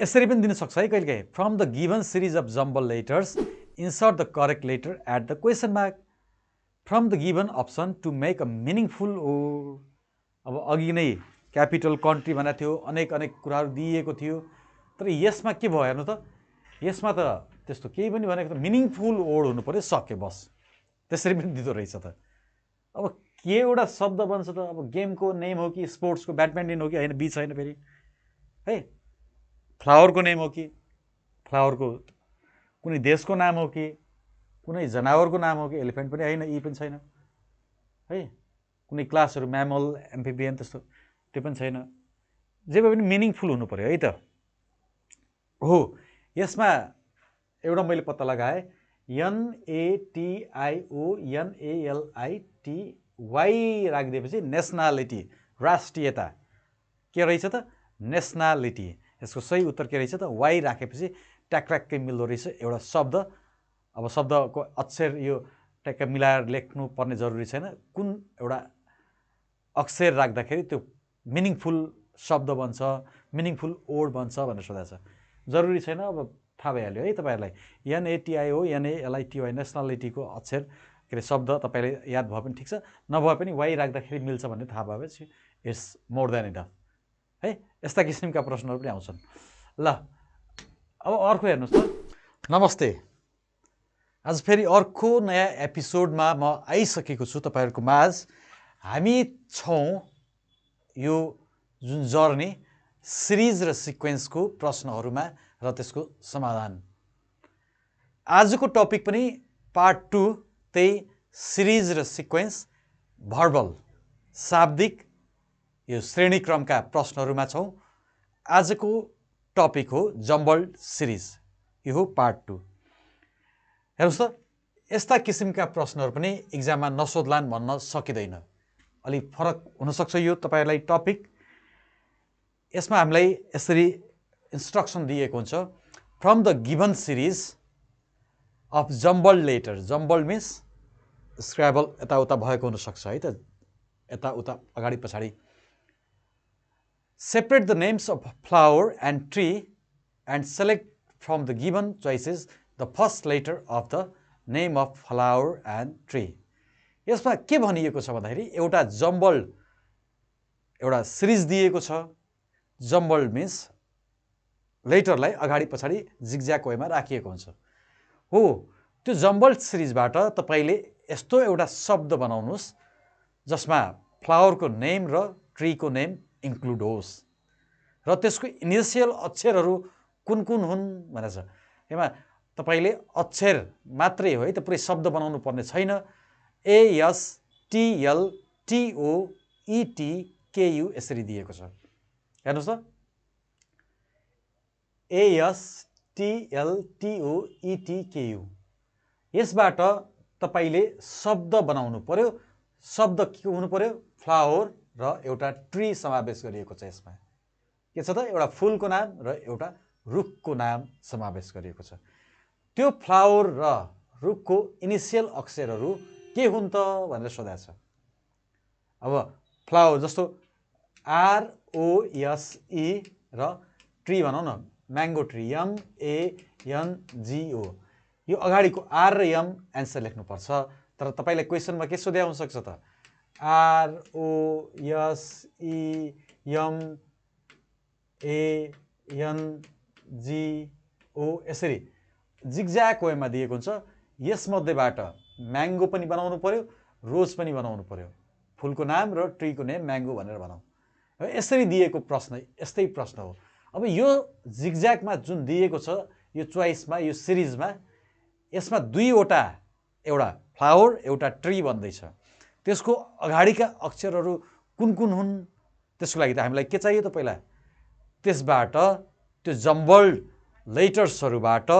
यसरी पनि दिन सक्छ है कहिलेकाहीँ। From the given series of jumble letters insert the correct letter at the question mark. From the given option to make a meaningful word. अब अघि नै क्यापिटल कन्ट्री भनेको थियो, अनेक अनेक कुराहरू दिइएको थियो, तर यसमा के भयो हेर्नु त, यसमा त त्यस्तो केही पनि भनेको त मिनिङफुल वर्ड हुनु पर्यो, सक्यो बस। त्यसरी पनि दिँदो रहेछ त। अब के एउटा शब्द बन्छ त, अब गेमको नेम हो कि स्पोर्ट्सको ब्याडमिन्टन हो कि होइन, बी छैन फेरि है। फ्लावरको नेम हो कि, फ्लावरको कुनै देशको नाम हो कि, कुनै जनावरको नाम हो कि, एलिफेन्ट पनि होइन, यी पनि छैन है। कुनै क्लासहरू म्यामल, एम्फिबियन त्यस्तो त्यो पनि छैन। जे भए पनि मिनिङफुल हुनु पर्यो है त। हो, यसमा एउटा मैले पत्ता लगाएँ, NATIONALITY राखिदिएपछि नेसनालिटी, राष्ट्रियता के रहेछ त, नेसनालिटी। यसको सही उत्तर के रहेछ त, वाइ राखेपछि ट्याक्ट्याक्कै मिल्दो रहेछ एउटा शब्द। अब शब्दको अक्षर यो ट्याक्क मिलाएर लेख्नु पर्ने जरुरी छैन, कुन एउटा अक्षर राख्दाखेरि त्यो मिनिङफुल शब्द बन्छ, मिनिङफुल वर्ड बन्छ भनेर सोधेको छ। जरुरी छैन, अब थाहा भइहाल्यो है तपाईँहरूलाई। NATIONALITY नेसनालिटीको अक्षर के अरे शब्द तपाईँले याद भयो भने ठिक छ, नभए पनि वाइ राख्दाखेरि मिल्छ भन्ने थाहा भएपछि इट्स मोर देन इनफ है। यस्ता किसिमका प्रश्नहरू पनि आउँछन्। ल अब अर्को हेर्नुहोस् त। नमस्ते, आज फेरि अर्को नयाँ एपिसोडमा म आइसकेको छु तपाईँहरूको माझ। हामी छौँ यो जुन जर्नी सिरिज र सिक्वेन्सको प्रश्नहरूमा र त्यसको समाधान। आजको टपिक पनि पार्ट 2 त्यही सिरिज र सिक्वेन्स भर्बल शाब्दिक यो श्रेणीक्रमका प्रश्नहरूमा छौँ। आजको टपिक हो जम्बल्ड सिरिज, यो हो पार्ट 2। हेर्नुहोस् त, यस्ता किसिमका प्रश्नहरू पनि इक्जाममा नसोध्लान् भन्न सकिँदैन, अलिक फरक हुनसक्छ यो तपाईँहरूलाई टपिक। यसमा हामीलाई यसरी इन्स्ट्रक्सन दिएको हुन्छ, from the given series of jumbled letter. Jumbled means scramble यताउता भएको हुनसक्छ है त, यताउता अगाडि पछाडि। Separate the names of flower and tree and select from the given choices the first letter of the name of flower and tree. यसमा के भनिएको छ भन्दाखेरि एउटा जम्बल्ड एउटा सिरिज दिएको छ। जम्बल्ड मिन्स लेटरलाई अगाडि पछाडि जिगज्याग वेमा राखिएको हुन्छ। हो, त्यो जम्बल्ड सिरिजबाट तपाईँले यस्तो एउटा शब्द बनाउनुहोस् जसमा फ्लावरको नेम र ट्रीको नेम इन्क्लुड होस् र त्यसको इनिसियल अक्षरहरू कुन कुन हुन् भनेर छ। यसमा तपाईँले अक्षर मात्रै हो है त, पुरै शब्द बनाउनु पर्ने छैन। ASTLTOETKU यसरी दिएको छ, हेर्नुहोस् त। ASTLTOETKU, यसबाट तपाईँले शब्द बनाउनु पर्यो। शब्द के हुनु पर्यो, फ्लावर र एउटा ट्री समावेश गरिएको छ। यसमा के छ त, एउटा फुलको नाम र एउटा रुखको नाम समावेश गरिएको छ। त्यो फ्लावर र रुखको इनिसियल अक्षरहरू के हुन् त भनेर सोधेको छ। अब फ्लावर जस्तो ROSE र ट्री भनौँ न, म्याङ्गो ट्री MANGO, यो अगाडिको R र M एन्सर लेख्नुपर्छ। तर तपाईँलाई क्वेसनमा के सोधे हुनसक्छ त, ROSEMANGO यसरी जिगज्याग वेमा दिएको हुन्छ। यसमध्येबाट म्याङ्गो पनि बनाउनु पर्यो, रोज पनि बनाउनु पर्यो। फुलको नाम र ट्रीको नेम म्याङ्गो भनेर भनौँ। यसरी दिएको प्रश्न यस्तै प्रश्न हो। अब यो जिगज्यागमा जुन दिएको छ यो चोइसमा, यो सिरिजमा, यसमा दुईवटा, एउटा फ्लावर एउटा ट्री भन्दैछ। त्यसको अगाडिका अक्षरहरू कुन कुन हुन् त्यसको लागि त हामीलाई के चाहियो त, पहिला त्यसबाट त्यो जम्बल्ड लेटर्सहरूबाट,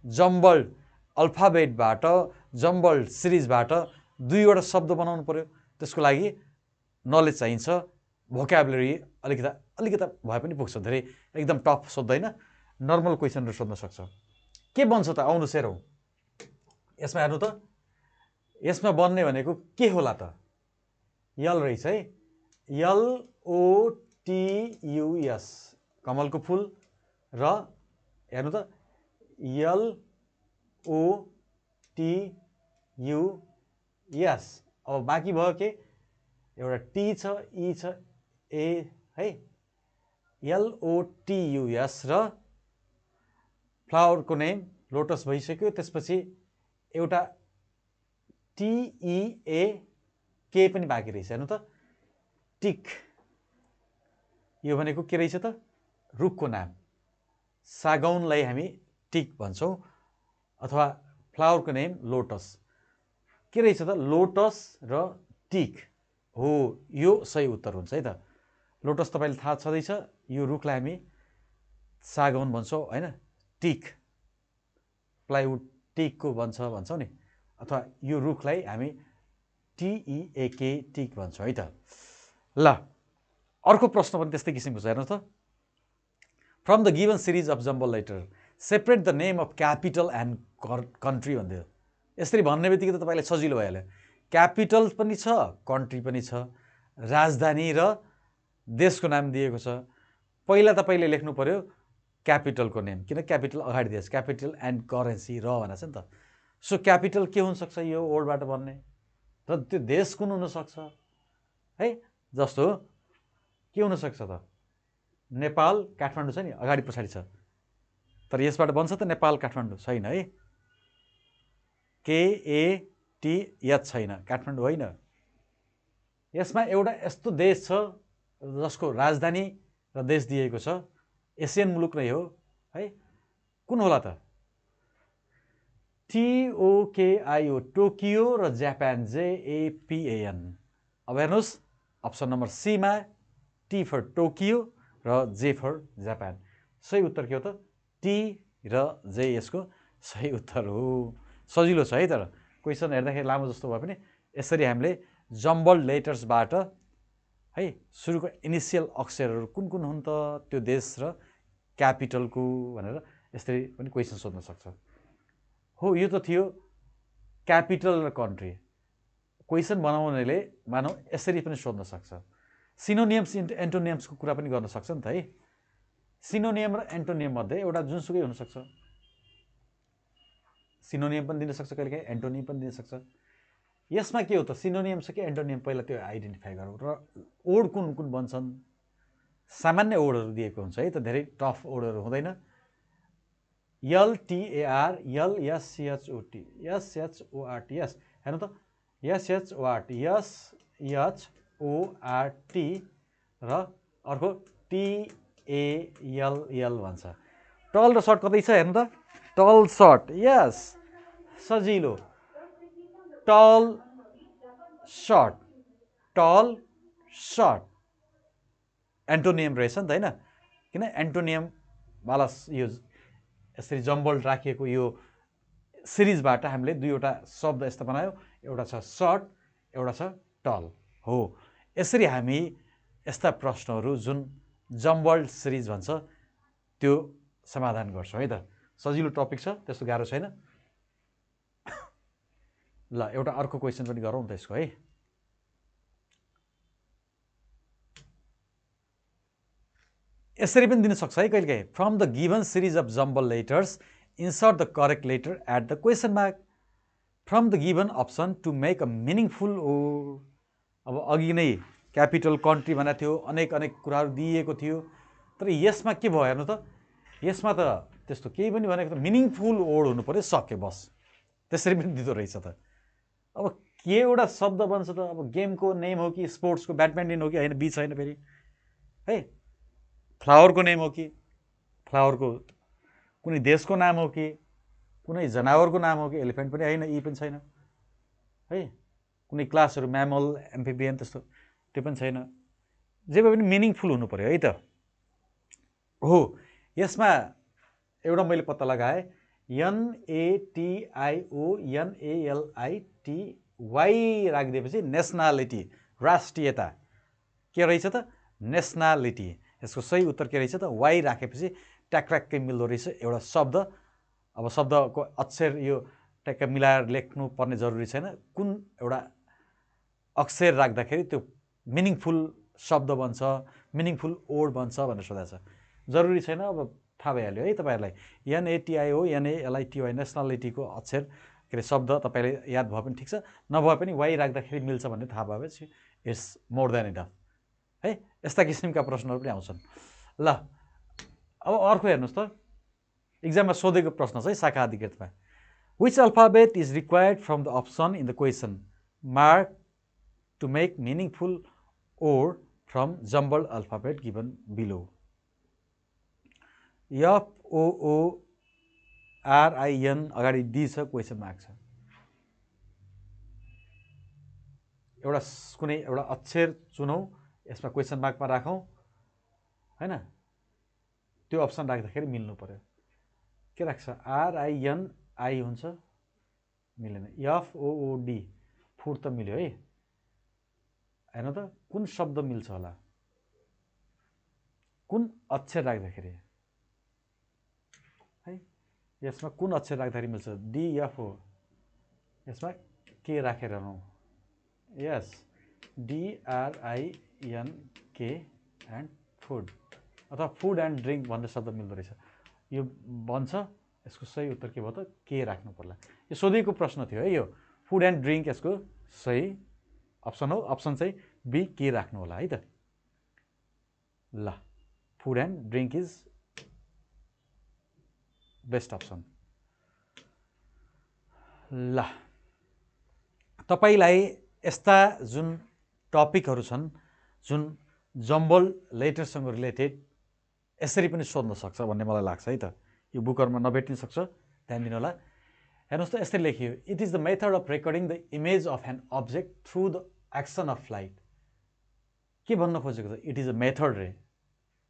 जम्बल्ड अल्फाबेटबाट, जम्बल्ड सिरिजबाट दुईवटा शब्द बनाउनु पर्यो। त्यसको लागि नलेज चाहिन्छ, भोक्याबुलरी अलिकता भए पनि पुग्छ। धेरै एकदम टफ सोध्दैन, नर्मल क्वेसनहरू सोध्न सक्छ। के बन्छ त, आउनुहोस् हेरौँ। यसमा हेर्नु त, यसमा बन्ने भनेको के होला त, यल रहेछ है, LOTUS कमलको फुल र हेर्नु त LOTUS। अब बाँकी भयो के एउटा टी छ ई छ ए है LOTUS र फ्लावरको नेम लोटस भइसक्यो। त्यसपछि एउटा TEAK पनि बाँकी रहेछ। हेर्नु त टिक, यो भनेको के रहेछ त रुखको नाम। सागौनलाई हामी टिक भन्छौँ अथवा फ्लावरको नेम लोटस। के रहेछ त लोटस र टिक हो, यो सही उत्तर हुन्छ है त। लोटस तपाईँले थाहा छँदैछ, यो रुखलाई हामी सागौन भन्छौँ होइन, टिक प्लाइवुड टिकको भन्छौँ नि, अथवा यो रुखलाई हामी TEAK टिक भन्छौँ है त। ल अर्को प्रश्न पनि त्यस्तै किसिमको छ। हेर्नुहोस् त from the given series of jumbled letter separate the name of capital and country भन्थ्यो। यसरी भन्ने बित्तिकै त तपाईँलाई सजिलो भइहाल्यो। क्यापिटल पनि छ, कन्ट्री पनि छ, राजधानी र देशको नाम दिएको छ। पहिला तपाईँले लेख्नु पर्यो क्यापिटलको नेम, किन क्यापिटल अगाडि दिएछ, क्यापिटल एन्ड करेन्सी र भनेको छ नि त। सो क्यापिटल के हुनसक्छ यो वर्डबाट बन्ने, र त्यो देश कुन हुनसक्छ है। जस्तो के हुनसक्छ त नेपाल काठमाडौँ छ नि, अगाडि पछाडि छ, तर यसबाट बन्छ त नेपाल काठमाडौँ छैन है, KATH छैन, काठमाडौँ होइन। यसमा एउटा यस्तो देश छ जसको राजधानी र देश दिएको छ, एसियन मुलुक नै हो है, कुन होला त TOKIO टोकियो र जापान JAPAN। अब हेर्नुहोस् अप्सन नम्बर सीमा T फर टोकियो र J फर जापान। सही उत्तर के हो त T र J यसको सही उत्तर हो। सजिलो छ है, तर क्वेसन हेर्दाखेरि लामो जस्तो भए पनि यसरी हामीले जम्बल्ड लेटर्सबाट है सुरुको इनिसियल अक्षरहरू कुन कुन हुन् त त्यो देश र क्यापिटलको भनेर यसरी पनि क्वेसन सोध्न सक्छ। हो यो त थियो क्यापिटल र कन्ट्री। क्वेसन बनाउनेले मानौ यसरी पनि सोध्न सक्छ। सिनोनियम्स एन्टोनियम्सको कुरा पनि गर्न सक्छ नि त है। सिनोनियम र एन्टोनियम मध्ये एउटा जुनसुकै हुनसक्छ, सिनोनियम पनि दिन सक्छ, कहिलेकाहीँ एन्टोनियम पनि दिन सक्छ। यसमा के हो त सिनोनियम छ कि एन्टोनियम, पहिला त्यो आइडेन्टिफाई गरौँ। र ओड कुन कुन बन्छन्, सामान्य ओडहरू दिएको हुन्छ है त, धेरै टफ ओडहरू हुँदैन। LTAR LSCHOT SHORT यस, हेर्नु त SHORT SHORT र अर्को TALL भन्छ। टल र सर्ट कतै छ हेर्नु त, टल सर्ट यस, सजिलो, टल सर्ट, टल सर्ट एन्टोनियम रहेछ नि त होइन, किन एन्टोनियम वाला यो यसरी जम्बल्ड राखिएको यो सिरिजबाट हामीले दुईवटा शब्द यस्तो बनायो, एउटा छ सर्ट, एउटा छ टल हो। यसरी हामी यस्ता प्रश्नहरू जुन जम्बल्ड सिरिज भन्छ त्यो समाधान गर्छौँ है त। सजिलो टपिक छ, त्यस्तो गाह्रो छैन। ल एउटा अर्को क्वेसन पनि गरौँ त यसको है। यसरी पनि दिन सक्छ है कहिलेकाहीँ। From the given series of jumble letters insert the correct letter at the question mark from the given option to make a meaningful ओ। अब अघि नै क्यापिटल कन्ट्री भनेको थियो, अनेक अनेक कुराहरू दिइएको थियो, तर यसमा के भयो हेर्नु त, यसमा त त्यस्तो केही पनि भनेको त मिनिङफुल वर्ड हुनु पर्यो, सक्यो बस। त्यसरी पनि दिँदो रहेछ त। अब के एउटा शब्द बन्छ त, अब गेमको नेम हो कि स्पोर्ट्सको ब्याडमिन्टन हो कि होइन, बी छैन फेरि है, फ्लावरको नेम हो कि फ्लावरको कुनै देशको नाम हो कि कुनै जनावरको नाम हो कि, एलिफेन्ट पनि होइन, यी पनि छैन है, कुनै क्लासहरू म्यामल एम्फिबियन त्यस्तो त्यो पनि छैन। जे भए पनि मिनिङफुल हुनु पर्यो है त। हो यसमा एउटा मैले पत्ता लगाएँ, NATIONALITY राखिदिएपछि नेसनालिटी, राष्ट्रियता के रहेछ त नेसनालिटी। यसको सही उत्तर के रहेछ त वाइ राखेपछि ट्याक्ट्याक्कै मिल्दो रहेछ एउटा शब्द। अब शब्दको अक्षर यो ट्याक्क मिलाएर लेख्नु पर्ने जरुरी छैन, कुन एउटा अक्षर राख्दाखेरि त्यो मिनिङफुल शब्द बन्छ, मिनिङफुल वर्ड बन्छ भनेर सोधेको छ, जरुरी छैन। अब थाहा भइहाल्यो है तपाईँहरूलाई। NATIO NALITY नेसनालिटीको अक्षर के अरे शब्द तपाईँले याद भए पनि ठिक छ, नभए पनि वाइ राख्दाखेरि मिल्छ भन्ने थाहा भएपछि इट्स मोर देन इनफ है। यस्ता किसिमका प्रश्नहरू पनि आउँछन्। ल अब अर्को हेर्नुहोस् त, इक्जाममा सोधेको प्रश्न छ है शाखा अधिकृतमा। Which alphabet is required from the option in the question mark to make meaningful or from jumbled alphabet given below. FOORIN अगाडि डी छ, क्वेसन मार्क छ। एउटा कुनै एउटा अक्षर चुनौँ, यसमा क्वेसन मार्कमा राखौँ हैन, त्यो अप्सन राख्दाखेरि मिल्नु पर्यो। के राख्छ? RIN आई हुन्छ, मिलेन। FOOD फुड त मिल्यो है। हेर्नु त कुन शब्द मिल्छ होला, कुन अक्षर राख्दाखेरि है, यसमा कुन अक्षर राख्दाखेरि मिल्छ? DFO, यसमा के राखेर हौ? यस, DRINK एन्ड फुड, अथवा फुड एन्ड ड्रिङ्क भन्ने शब्द मिल्दो रहेछ। यो बन्छ, यसको सही उत्तर के भयो त? के राख्नु पर्ला। यो सोधेको प्रश्न थियो है यो। फुड एन्ड ड्रिङ्क यसको सही अप्सन हो। अप्सन चाहिँ बी, के राख्नु होला है त। ल, food and drink is best option. ल, तपाईँलाई यस्ता जुन टपिकहरू छन् जुन जम्बल लेटरसँग रिलेटेड यसरी पनि सोध्न सक्छ भन्ने मलाई लाग्छ है त। यो बुकहरूमा नभेटिन सक्छ, ध्यान दिनु होला। हेर्नुहोस् त, यस्तै लेखियो, it is the method of recording the image of an object through the action of light. के भन्न खोजेको छ? इट इज अ मेथड रे,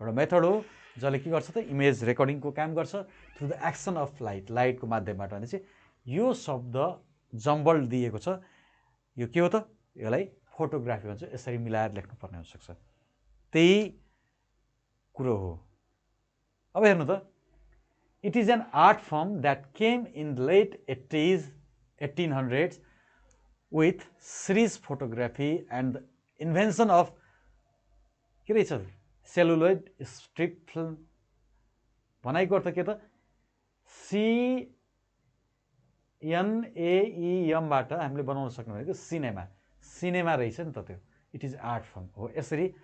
एउटा मेथड हो जसले के गर्छ त? इमेज रेकर्डिङको काम गर्छ through the action of light, लाइटको माध्यमबाट। भने चाहिँ यो शब्द जम्बल दिएको छ, यो के हो त? यसलाई फोटोग्राफी भन्छ। यसरी मिलाएर लेख्नुपर्ने हुनसक्छ, त्यही कुरो हो। अब हेर्नु त, it is an art form that came in late 1800s with series photography and the invention of के रहेछ? Celluloid strip film. भनाइको अर्थ के त? CNAEMबाट हामीले बनाउन सक्नु भनेको सिनेमा, सिनेमा रहेछ नि त त्यो। इट इज आर्ट फर्म हो, यसरी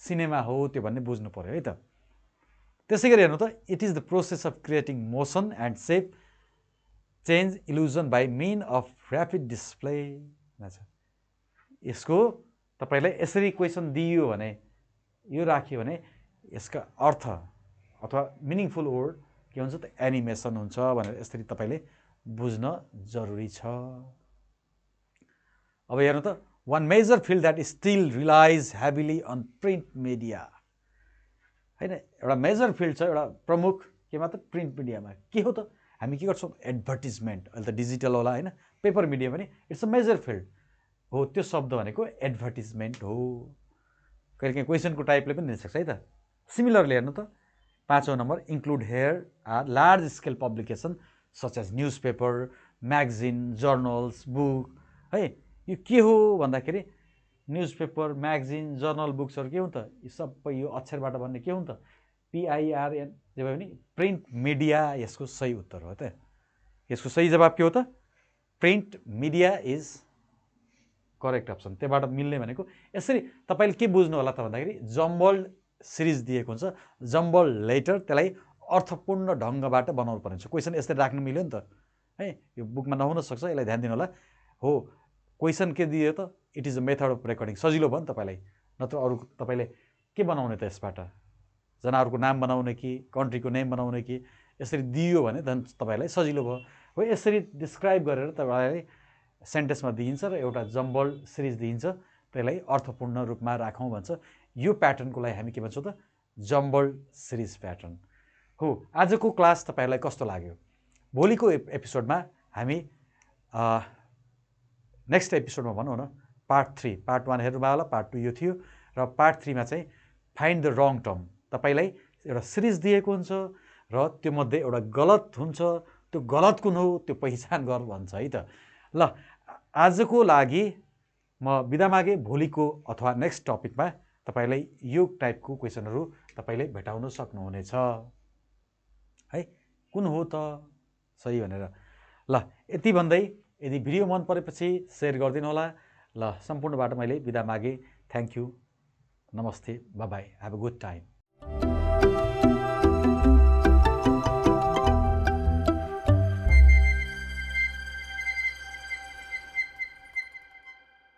सिनेमा हो त्यो भन्ने बुझ्नु पर्यो है त। त्यसै गरी हेर्नु त, it is the process of creating motion and shape change illusion by mean of rapid display. यसको तपाईँलाई यसरी क्वेसन दिइयो भने, यो राख्यो भने यसका अर्थ अथवा मिनिङफुल वर्ड के हुन्छ त? एनिमेसन हुन्छ भनेर यसरी तपाईँले बुझ्न जरुरी छ। अब हेर्नु त, one major field that still relies heavily on print media होइन। एउटा मेजर फिल्ड छ, एउटा प्रमुख केमा त? प्रिन्ट मिडियामा। के हो त? हामी के गर्छौँ? एडभर्टिजमेन्ट। अहिले त डिजिटल होला होइन, पेपर मिडिया पनि इट्स अ मेजर फिल्ड हो। त्यो शब्द भनेको एडभर्टिजमेन्ट हो। कहिलेकाहीँ क्वेसनको टाइपले पनि दिनसक्छ है त। सिमिलरली हेर्नु त, 5औं number, include here are large scale publication such as newspaper, magazine, journals, book है। यो के हो भन्दाखेरि न्युज पेपर, म्यागजिन, जर्नल, बुक्सहरू के हो त? यो सबै यो अक्षरबाट भन्ने के हो त? PIRN, जे भयो भने प्रिन्ट मिडिया यसको सही उत्तर हो त। यसको सही जवाब के हो त? Print media is correct option. त्योबाट मिल्ने भनेको यसरी तपाईँले के बुझ्नु होला त भन्दाखेरि, जम्बल्ड सिरिज दिएको हुन्छ, जम्बल्ड लेटर, त्यसलाई अर्थपूर्ण ढङ्गबाट बनाउनु पर्ने हुन्छ। क्वेसन यसरी राख्नु मिल्यो नि त है। यो बुकमा नहुन सक्छ, यसलाई ध्यान दिनु होला। हो, क्वेसन के दियो त? It is a method of recording. सजिलो भयो नि तपाईँलाई, नत्र अरू तपाईँले के बनाउने त? यसबाट जनावरको नाम बनाउने कि कन्ट्रीको नेम बनाउने कि यसरी दियो भने झन् तपाईँलाई सजिलो भयो। हो, यसरी डिस्क्राइब गरेर तपाईँलाई सेन्टेन्समा दिइन्छ र एउटा जम्बल सिरिज दिइन्छ, त्यसलाई अर्थपूर्ण रूपमा राखौँ भन्छ। यो प्याटर्नको लागि हामी के भन्छौँ त? जम्बल सिरिज प्याटर्न हो। आजको क्लास तपाईँहरूलाई कस्तो लाग्यो? भोलिको एपिसोडमा हामी नेक्स्ट एपिसोडमा भनौँ न, पार्ट 3, पार्ट 1 हेर्नुभयो होला, पार्ट 2 यो थियो, र पार्ट 3 मा चाहिँ फाइन्ड द रङ टर्म। तपाईँलाई एउटा सिरिज दिएको हुन्छ र त्यो मध्ये एउटा गलत हुन्छ, त्यो गलत कुन हो त्यो पहिचान गर भन्छ है त। ल, आजको लागि म बिदा मागे। भोलिको अथवा नेक्स्ट टपिकमा तपाईँलाई यो टाइपको क्वेसनहरू तपाईँले भेटाउन सक्नुहुनेछ। है, कुन हो त सही भनेर। ल यति भन्दै यदि भिडियो मन परेपछि सेयर गरिदिनु होला। ल सम्पूर्णबाट मैले बिदा मागेँ। थ्याङ्क यू, नमस्ते, by by, have a good time.